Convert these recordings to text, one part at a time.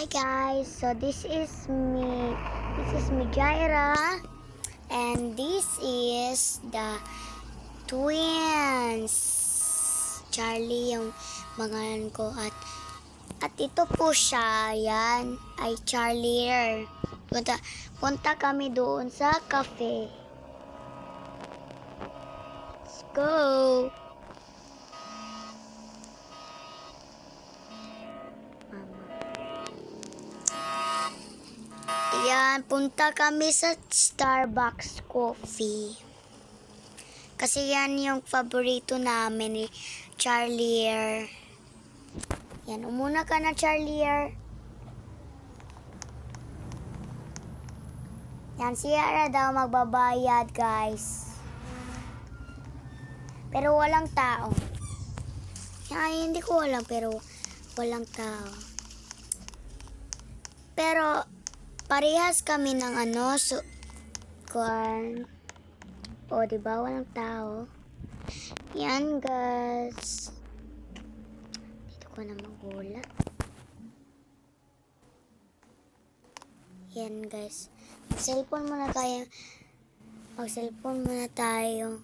Hi guys, so this is me Jaira, and this is the twins. Charlie yung pangalan ko at ito po siya, yan ay Charlie. Punta kami doon sa cafe. Let's go. Yan, punta kami sa Starbucks Coffee. Kasi yan yung paborito namin ni Charlie. Yan, umuna ka na Charlie. Yan, si Yara daw magbabayad guys. Pero walang tao. Yan, hindi ko alam pero walang tao. Pero parehas kami ng kuwan. O, diba? Walang tao. Yan, guys. Dito ko na magulat. Yan, guys. Mag-cellphone muna tayo.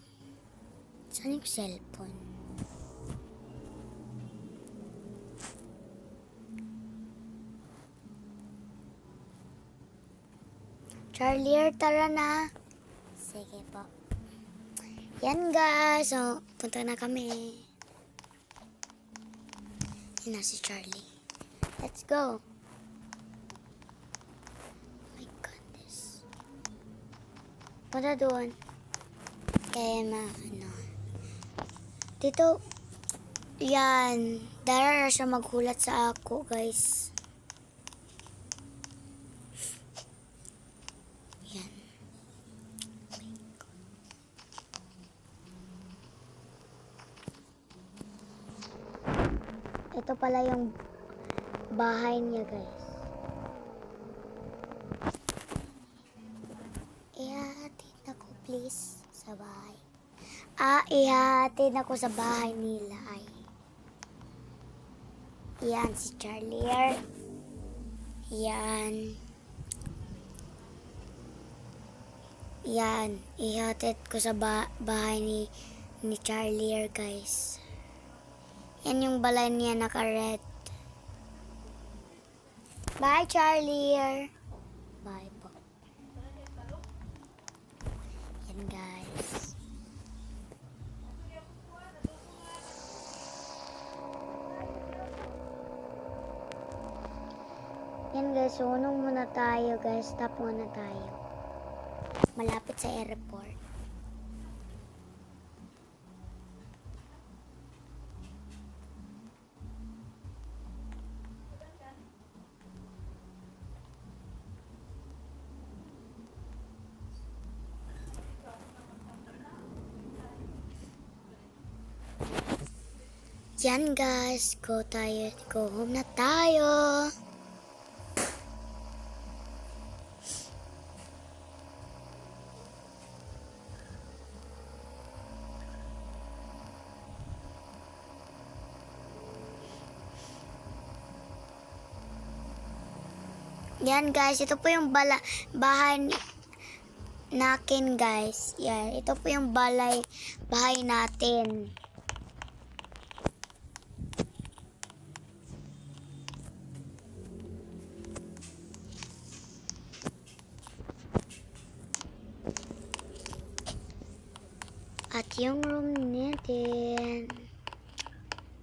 Saan yung cellphone? Charlie, tara na. Sige po. Yan guys. So, punta na kami. Yan na si Charlie. Let's go. Oh my goodness. Punta doon. Dito. Yan. Dara siya maghulat sa ako guys. Ito pala yung bahay niya, guys. Ihahatid ako, please, sa bahay. Ihahatid ako sa bahay nila, ay. Yan, si Charlie. Yan. Yan, ihahatid ko sa bahay ni Charlie, guys. Yan yung balay niya naka-red. Bye, Charlie. Bye po. Yan, guys. Yan, guys. Unong muna tayo, guys. Stop muna tayo. Malapit sa airport. Yan guys, go home na tayo. Yan guys, ito po yung bahay natin guys. Yan, ito po yung bahay natin. At yung room natin.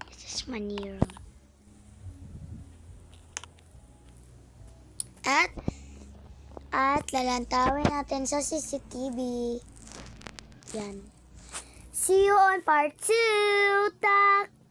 This is my new room. At lalantawin natin sa CCTV. Yan. See you on part 2. Tak!